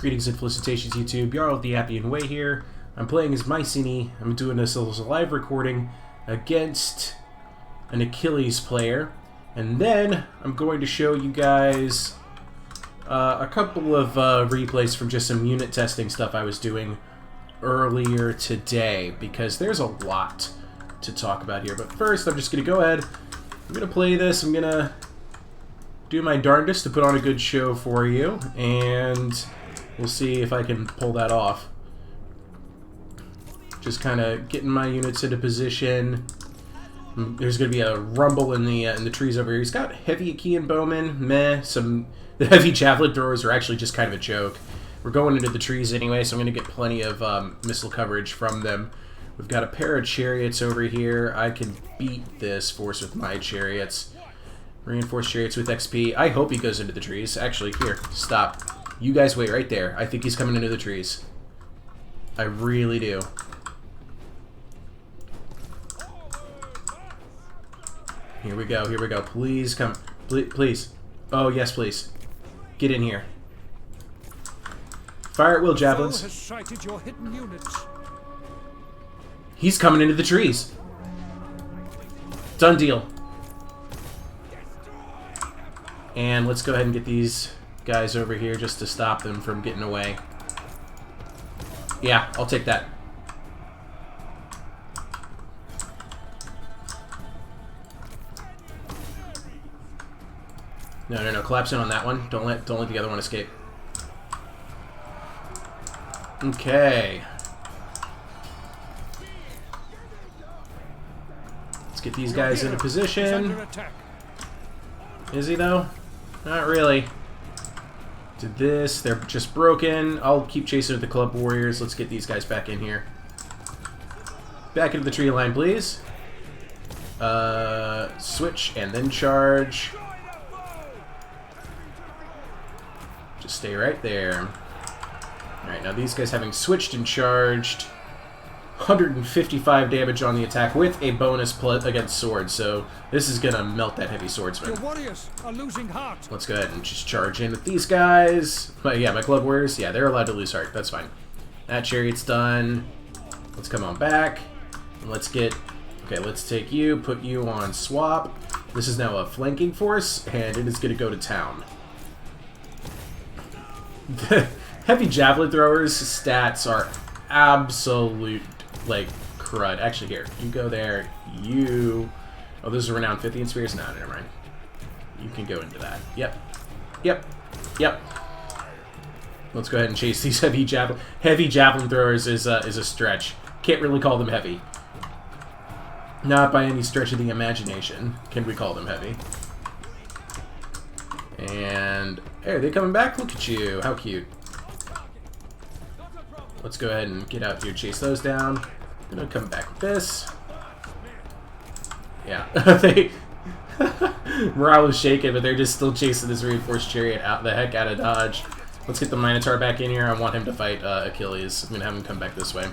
Greetings and felicitations, YouTube. Jarl of the Appian Way here. I'm playing as Mycenae. I'm doing this as a live recording against an Achilles player. And then I'm going to show you guys a couple of replays from just some unit testing stuff I was doing earlier today, because there's a lot to talk about here. But first, I'm just going to go ahead. I'm going to play this. I'm going to do my darndest to put on a good show for you, and we'll see if I can pull that off. Just kind of getting my units into position. There's going to be a rumble in the trees over here. He's got heavy Achaean bowmen. Meh. The heavy javelin throwers are actually just kind of a joke. We're going into the trees anyway, so I'm going to get plenty of missile coverage from them. We've got a pair of chariots over here. I can beat this force with my chariots. Reinforced chariots with XP. I hope he goes into the trees. Actually, here, stop. You guys wait right there. I think he's coming into the trees. I really do. Here we go, here we go. Please come. Please. Oh, yes, please. Get in here. Fire at will, javelins. Has sighted your hidden units. He's coming into the trees. Done deal. And let's go ahead and get these guys over here just to stop them from getting away. Yeah, I'll take that. No, collapse in on that one. Don't let the other one escape. Okay. Let's get these guys into position. Is he though? Not really. Did this. They're just broken. I'll keep chasing with the club warriors. Let's get these guys back in here. Back into the tree line, please. Switch and then charge. Just stay right there. Alright, now these guys having switched and charged. 155 damage on the attack with a bonus against swords, so this is gonna melt that heavy swordsman. Your warriors are losing heart. Let's go ahead and just charge in with these guys. But yeah, my club warriors, yeah, they're allowed to lose heart. That's fine. That chariot's done. Let's come on back. And let's get... Okay, let's take you, put you on swap. This is now a flanking force, and it is gonna go to town. The heavy javelin throwers' stats are absolute, like, crud. Actually, here, you go there. You... Oh, those are renowned 50 spears? No, never mind. You can go into that. Yep. Let's go ahead and chase these heavy javelin throwers is a stretch. Can't really call them heavy. Not by any stretch of the imagination can we call them heavy. And... Hey, are they coming back? Look at you. How cute. Let's go ahead and get out here, chase those down. I'm gonna come back with this. Yeah, morale is shaken, but they're just still chasing this reinforced chariot out the heck out of dodge. Let's get the Minotaur back in here. I want him to fight Achilles. I'm gonna have him come back this way.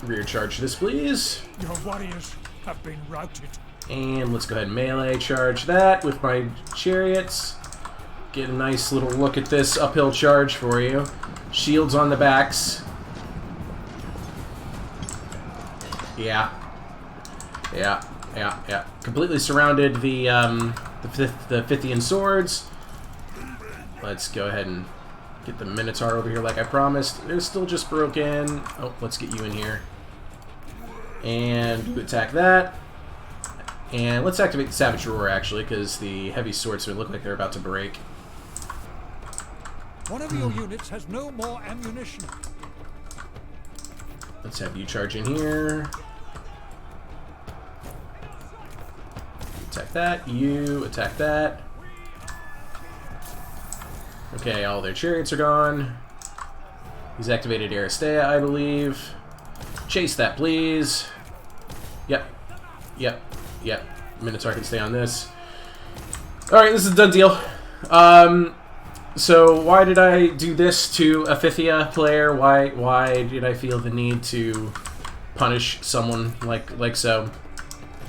Rear charge this, please. Your warriors have been routed. And let's go ahead and melee charge that with my chariots. Get a nice little look at this uphill charge for you. Shields on the backs. Yeah. Completely surrounded the Pythian swords. Let's go ahead and get the Minotaur over here like I promised. They're still just broken. Oh, let's get you in here. And attack that. And let's activate the Savage Roar, actually, because the heavy swordsmen look like they're about to break. One of your units has no more ammunition. Let's have you charge in here. Attack that. You attack that. Okay, all their chariots are gone. He's activated Aristea, I believe. Chase that, please. Yep. Minotaur can stay on this. Alright, this is a done deal. So why did I do this to a Phthia player? Why did I feel the need to punish someone like so?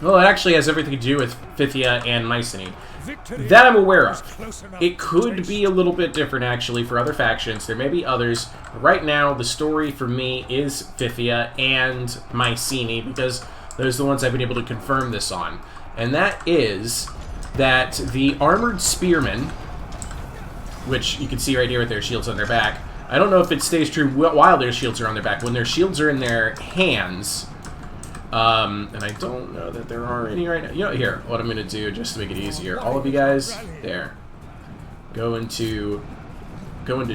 Well, it actually has everything to do with Phthia and Mycenae. Victory That I'm aware was of. close enough It to could taste. be a little bit different, actually, for other factions. There may be others. Right now, the story for me is Fifia and Mycenae, because those are the ones I've been able to confirm this on. And that is that the armored spearmen, which you can see right here with their shields on their back, I don't know if it stays true while their shields are on their back. When their shields are in their hands, and I don't know that there are any right now. You know, here, what I'm going to do, just to make it easier, all of you guys, there, go into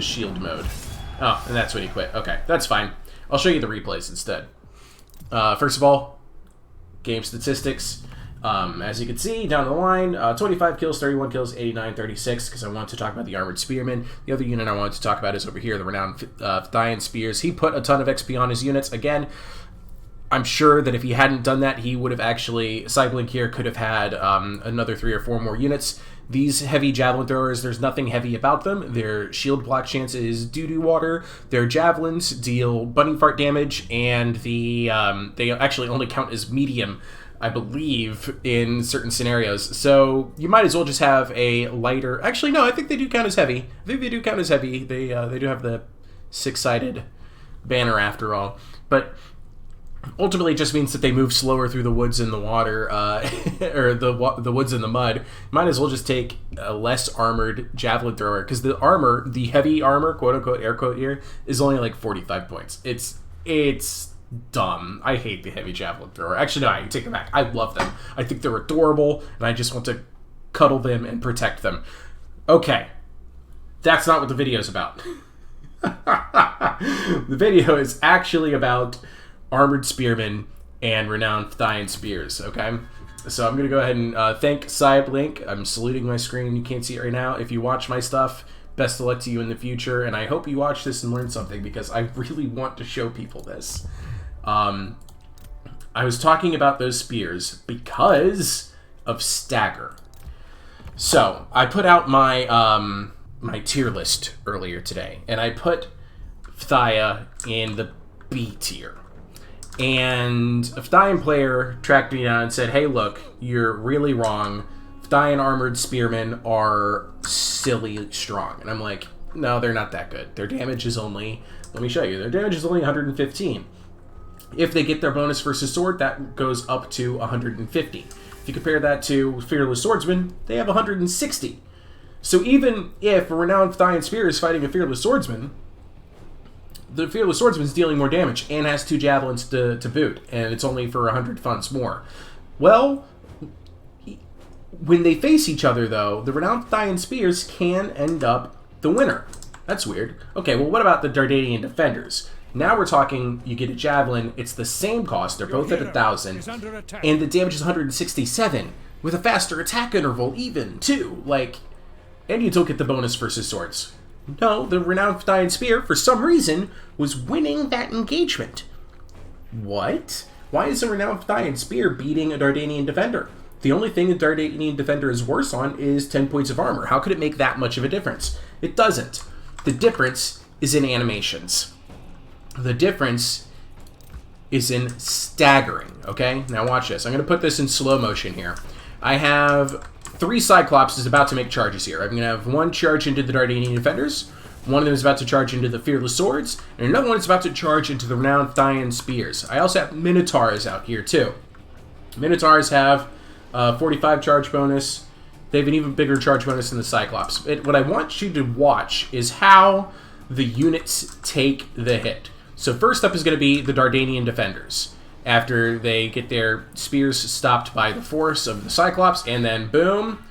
shield mode. Oh, and that's when he quit. Okay, that's fine. I'll show you the replays instead. First of all, game statistics. As you can see down the line, 25 kills, 31 kills, 89, 36, because I want to talk about the Armored Spearmen. The other unit I wanted to talk about is over here, the Renowned Dardanian Spears. He put a ton of XP on his units. Again, I'm sure that if he hadn't done that, he would have actually, Cyblink here could have had another 3 or 4 more units. These heavy javelin throwers, there's nothing heavy about them. Their shield block chance is doo-doo water. Their javelins deal bunny fart damage, and they actually only count as medium, I believe, in certain scenarios. So you might as well just have a lighter... Actually, no, I think they do count as heavy. I think they do count as heavy. They do have the 6-sided banner after all. But ultimately, it just means that they move slower through the woods and the water, or the woods and the mud. Might as well just take a less armored javelin thrower, because the armor, the heavy armor, quote-unquote, air quote here, is only like 45 points. It's dumb. I hate the heavy javelin thrower. Actually, no, I take it back. I love them. I think they're adorable, and I just want to cuddle them and protect them. Okay. That's not what the video is about. The video is actually about Armored Spearmen and Renowned Dardanian Spears, okay? So I'm going to go ahead and thank Cyblink. I'm saluting my screen. You can't see it right now. If you watch my stuff, best of luck to you in the future, and I hope you watch this and learn something, because I really want to show people this. I was talking about those spears because of stagger. So I put out my my tier list earlier today, and I put Phthia in the B tier. And a Phthalian player tracked me down and said, "Hey, look, you're really wrong. Phthalian armored spearmen are silly strong." And I'm like, no, they're not that good. Their damage is only, let me show you, their damage is only 115. If they get their bonus versus sword, that goes up to 150. If you compare that to Fearless Swordsman, they have 160. So even if a Renowned Dardanian Spear is fighting a Fearless Swordsman, the Fearless Swordsman is dealing more damage and has 2 javelins to boot, and it's only for 100 funds more. Well, when they face each other, though, the Renowned Dardanian Spears can end up the winner. That's weird. Okay, well, what about the Dardanian Defenders? Now we're talking, you get a javelin, it's the same cost, they're both at 1,000, and the damage is 167, with a faster attack interval even, too. Like, and you don't get the bonus versus swords. No, the Renowned Dardanian Spear, for some reason, was winning that engagement. What? Why is a Renowned Dardanian Spear beating a Dardanian Defender? The only thing a Dardanian Defender is worse on is 10 points of armor. How could it make that much of a difference? It doesn't. The difference is in animations. The difference is in staggering, okay? Now watch this. I'm going to put this in slow motion here. I have 3 Cyclopses about to make charges here. I'm going to have one charge into the Dardanian Defenders, one of them is about to charge into the Fearless Swords, and another one is about to charge into the Renowned Dardanian Spears. I also have Minotaurs out here too. Minotaurs have 45 charge bonus. They have an even bigger charge bonus than the Cyclops. What I want you to watch is how the units take the hit. So first up is going to be the Dardanian Defenders. After they get their spears stopped by the force of the Cyclops, and then boom,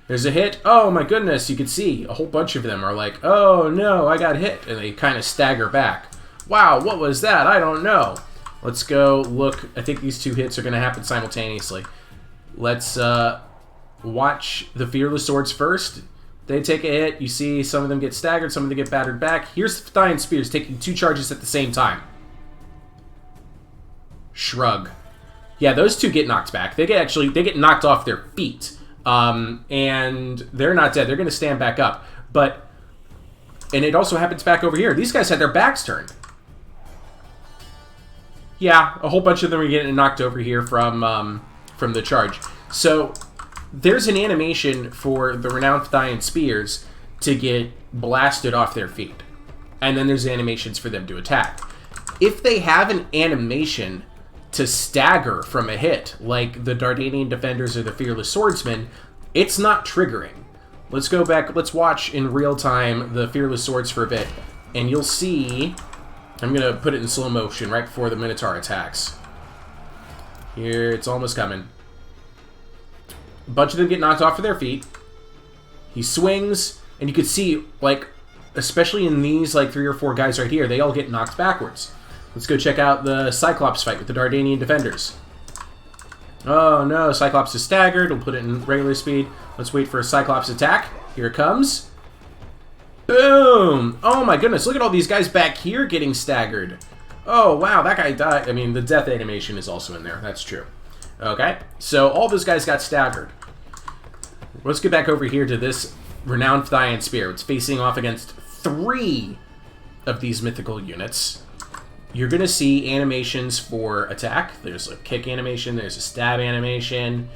there's a hit. Oh my goodness, you can see a whole bunch of them are like, oh no, I got hit, and they kind of stagger back. Wow, what was that? I don't know. Let's go look. I think these 2 hits are going to happen simultaneously. Let's watch the Fearless Swords first. They take a hit. You see some of them get staggered, some of them get battered back. Here's the Dardanian Spears taking 2 charges at the same time. Shrug. Yeah, those 2 get knocked back. They get knocked off their feet. And they're not dead. They're going to stand back up. And it also happens back over here. These guys had their backs turned. Yeah, a whole bunch of them are getting knocked over here from the charge. So there's an animation for the Renowned Dardanian Spears to get blasted off their feet. And then there's animations for them to attack. If they have an animation to stagger from a hit, like the Dardanian Defenders or the Fearless Swordsman, it's not triggering. Let's go back, let's watch in real time the Fearless Swords for a bit, and you'll see, I'm going to put it in slow motion right before the Minotaur attacks. Here, it's almost coming. A bunch of them get knocked off of their feet. He swings, and you could see, like, especially in these, like, 3 or 4 guys right here, they all get knocked backwards. Let's go check out the Cyclops fight with the Dardanian Defenders. Oh no, Cyclops is staggered. We'll put it in regular speed. Let's wait for a Cyclops attack. Here it comes. Boom! Oh my goodness, look at all these guys back here getting staggered. Oh wow, that guy died. I mean, the death animation is also in there. That's true. Okay, so all those guys got staggered. Let's get back over here to this Renowned Dardanian Spear. It's facing off against 3 of these mythical units. You're going to see animations for attack. There's a kick animation. There's a stab animation.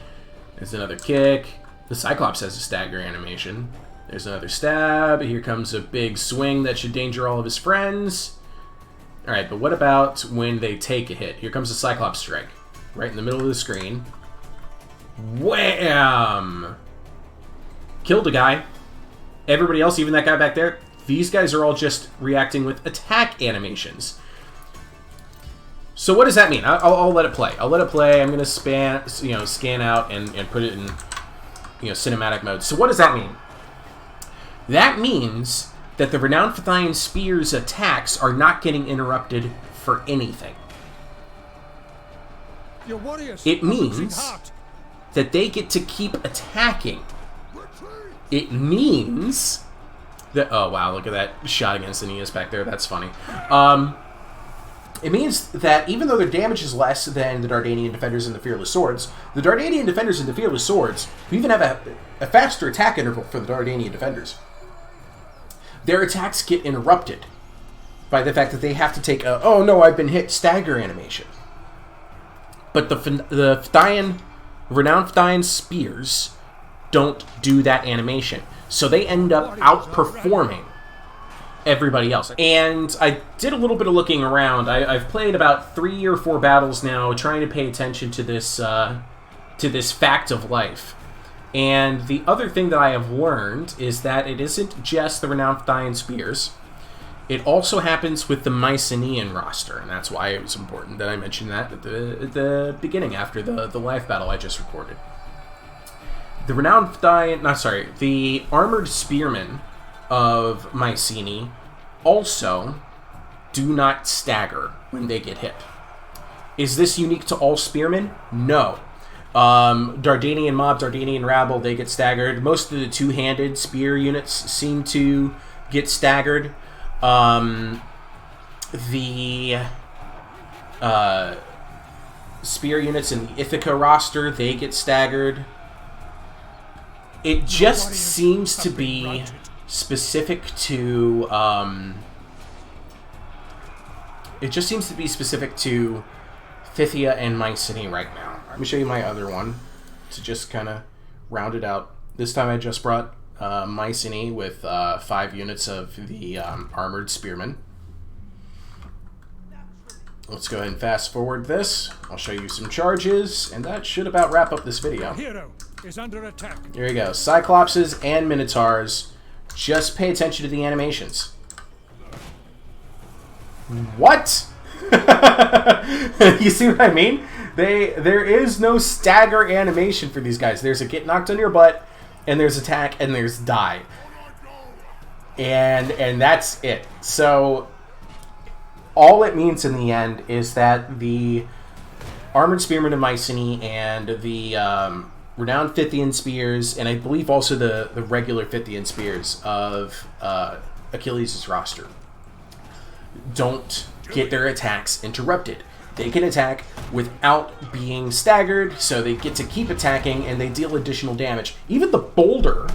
There's another kick. The Cyclops has a stagger animation. There's another stab. Here comes a big swing that should danger all of his friends. Alright, but what about when they take a hit? Here comes the Cyclops strike. Right in the middle of the screen. Wham! Killed a guy. Everybody else, even that guy back there, these guys are all just reacting with attack animations. So what does that mean? I'll let it play. I'll let it play. I'm going to scan out and put it in, cinematic mode. So what does that mean? That means that the Renowned Dardanian Spear's attacks are not getting interrupted for anything. Your warriors it means that they get to keep attacking. It means that... Oh, wow, look at that shot against Aeneas back there. That's funny. It means that even though their damage is less than the Dardanian Defenders and the Fearless Swords, the Dardanian Defenders and the Fearless Swords even have a faster attack interval for the Dardanian Defenders. Their attacks get interrupted by the fact that they have to take a, oh no, I've been hit, stagger animation. But the Renowned Dardanian Spears don't do that animation. So they end up outperforming everybody else. And I did a little bit of looking around. I've played about 3 or 4 battles now, trying to pay attention to this fact of life. And the other thing that I have learned is that it isn't just the Renowned Dardanian Spears. It also happens with the Mycenaean roster, and that's why it was important that I mentioned that at the beginning after the live battle I just recorded. The the Armored Spearmen of Mycenae also do not stagger when they get hit. Is this unique to all spearmen? No. Dardanian mob, Dardanian rabble, they get staggered. Most of the two-handed spear units seem to get staggered. The spear units in the Ithaca roster, they get staggered. It just seems to be specific to Phthia and Mycenae right now. Let me show you my other one to just kind of round it out. This time I just brought Mycenae with 5 units of the Armored Spearmen. Let's go ahead and fast forward this. I'll show you some charges, and that should about wrap up this video. Hero is under attack. Here we go. Cyclopses and Minotaurs. Just pay attention to the animations. What? You see what I mean? There is no stagger animation for these guys. There's a get knocked on your butt, and there's attack, and there's die. And that's it. So all it means in the end is that the Armored Spearmen of Mycenae and the Renowned Phthyan Spears, and I believe also the regular Phthyan Spears of Achilles' roster, don't get their attacks interrupted. They can attack without being staggered, so they get to keep attacking, and they deal additional damage. Even the boulder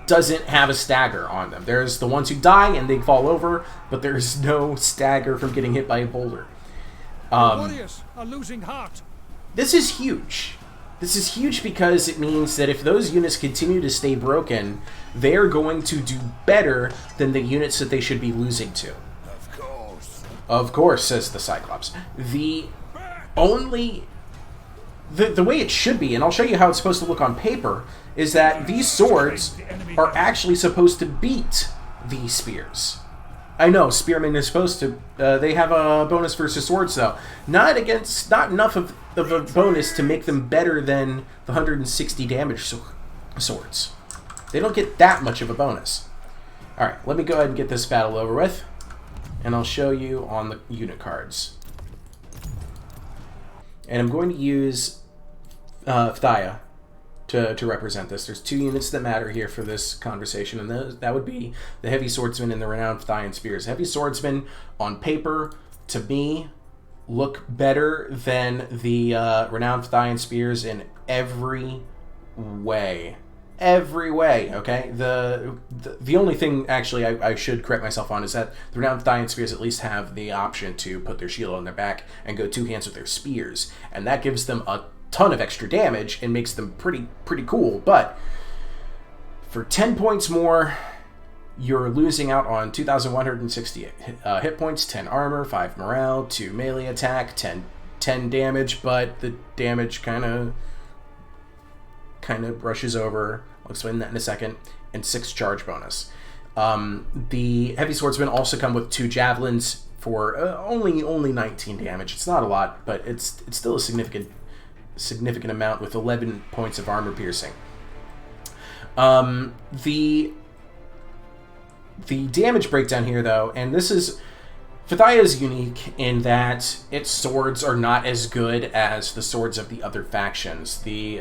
doesn't have a stagger on them. There's the ones who die and they fall over, but there's no stagger from getting hit by a boulder. Warriors are losing heart. This is huge. This is huge because it means that if those units continue to stay broken, they're going to do better than the units that they should be losing to. Of course. Of course, says the Cyclops. The only... The way it should be, and I'll show you how it's supposed to look on paper, is that these swords are actually supposed to beat these spears. I know, spearmen is supposed to... they have a bonus versus swords, though. Not enough of a bonus to make them better than the 160 damage swords. They don't get that much of a bonus. Alright, let me go ahead and get this battle over with. And I'll show you on the unit cards. And I'm going to use Phthia to represent this. There's two units that matter here for this conversation, and that would be the Heavy Swordsman and the Renowned Phthyan Spears. Heavy Swordsman, on paper, to me, look better than the Renowned Phthyan Spears in every way. Every way, okay? The only thing, actually, I should correct myself on is that the Renowned Phthyan Spears at least have the option to put their shield on their back and go two hands with their spears, and that gives them a ton of extra damage and makes them pretty cool. But for 10 points more, you're losing out on 2,160 hit points, 10 armor, 5 morale, 2 melee attack, 10 damage, but the damage kind of brushes over. I'll explain that in a second. And 6 charge bonus. The Heavy Swordsmen also come with 2 javelins for only 19 damage. It's not a lot, but it's still a significant amount with 11 points of armor piercing. The damage breakdown here, though, and this is... Phthia is unique in that its swords are not as good as the swords of the other factions. The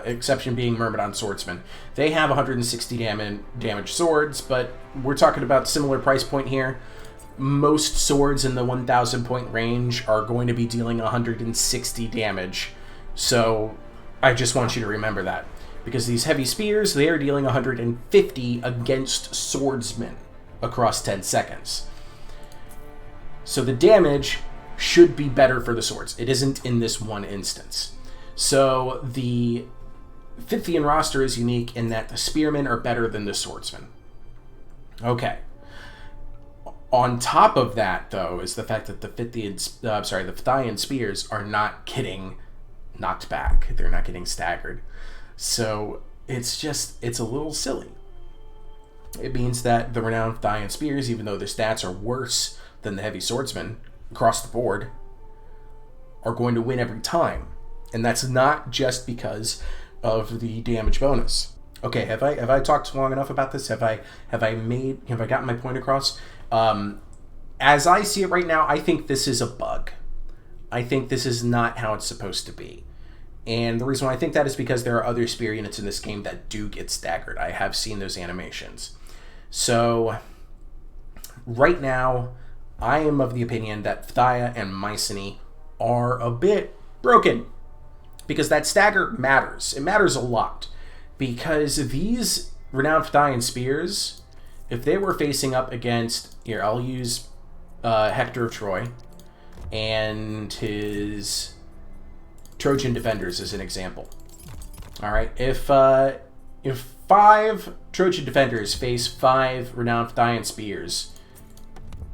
exception being Myrmidon Swordsmen. They have 160 damage swords, but we're talking about similar price point here. Most swords in the 1,000 point range are going to be dealing 160 damage. So I just want you to remember that. Because these heavy spears, they are dealing 150 against swordsmen across 10 seconds. So the damage should be better for the swords. It isn't in this one instance. So the Phthyan roster is unique in that the spearmen are better than the swordsmen. Okay. On top of that, though, is the fact that the Phthyan spears are not getting knocked back. They're not getting staggered. So it's a little silly. It means that the Renowned Phthyan spears, even though their stats are worse than the Heavy Swordsmen across the board, are going to win every time. And that's not just because of the damage bonus. Okay, have I talked long enough about this? Have I gotten my point across? As I see it right now, I think this is a bug. I think this is not how it's supposed to be. And the reason why I think that is because there are other spear units in this game that do get staggered. I have seen those animations. So, right now, I am of the opinion that Phthia and Mycenae are a bit broken. Because that stagger matters. It matters a lot. Because these Renowned Phthyan spears, if they were facing up against... Here, I'll use Hector of Troy and his Trojan Defenders as an example. Alright, if 5 Trojan Defenders face 5 Renowned Phthyan spears,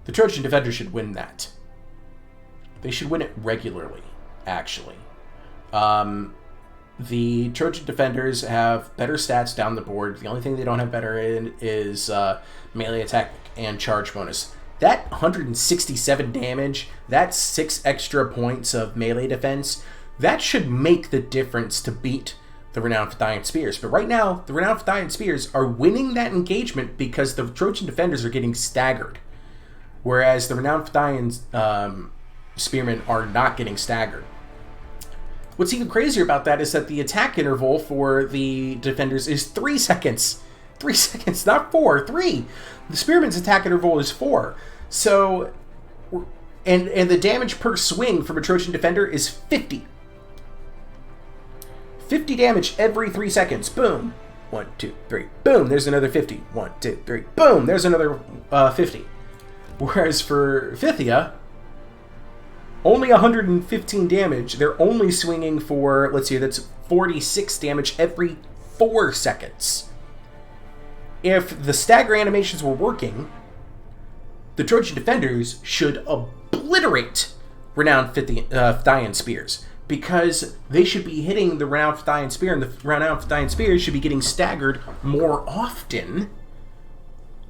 the Trojan Defenders should win that. They should win it regularly, actually. The Trojan Defenders have better stats down the board. The only thing they don't have better in is melee attack and charge bonus. That 167 damage, that's 6 extra points of melee defense, that should make the difference to beat the Renowned Phthyan spears. But right now, the Renowned Phthyan spears are winning that engagement because the Trojan Defenders are getting staggered. Whereas the Renowned Phthyan spearmen are not getting staggered. What's even crazier about that is that the attack interval for the Defenders is 3 seconds. 3 seconds, not 4, 3. The Spearman's attack interval is 4. So, and the damage per swing from a Trojan Defender is 50. 50 damage every 3 seconds. Boom. 1, 2, 3. Boom. There's another 50. 1, 2, 3. Boom. There's another 50. Whereas for Phthia, only 115 damage. They're only swinging for, let's see, that's 46 damage every 4 seconds. If the stagger animations were working, the Trojan Defenders should obliterate Renowned Phthian Spears, because they should be hitting the Renowned Phthian Spear, and the Renowned Phthian Spears should be getting staggered more often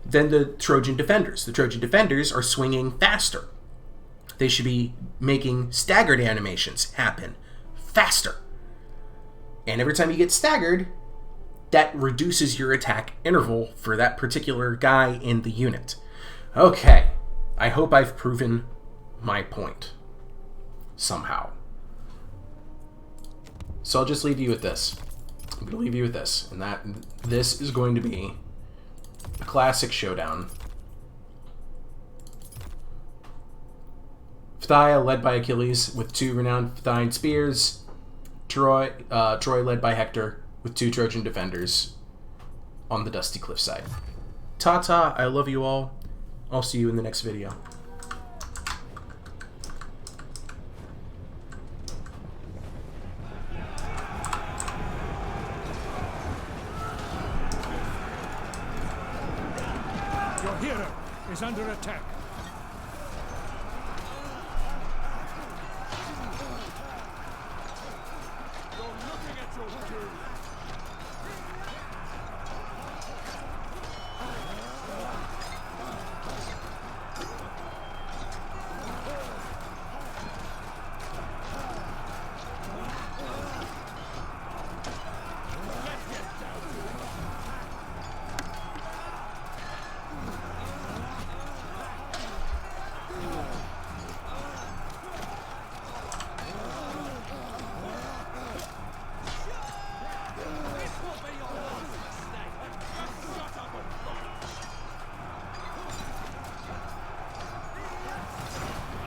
than the Trojan Defenders. The Trojan Defenders are swinging faster. They should be making staggered animations happen faster. And every time you get staggered, that reduces your attack interval for that particular guy in the unit. Okay, I hope I've proven my point somehow. So I'll just leave you with this. I'm going to leave you with this, and that this is going to be a classic showdown. Phthia led by Achilles with 2 Renowned Phthian Spears. Troy led by Hector with 2 Trojan Defenders on the Dusty Cliffside. Ta-ta, I love you all. I'll see you in the next video. Your hero is under attack.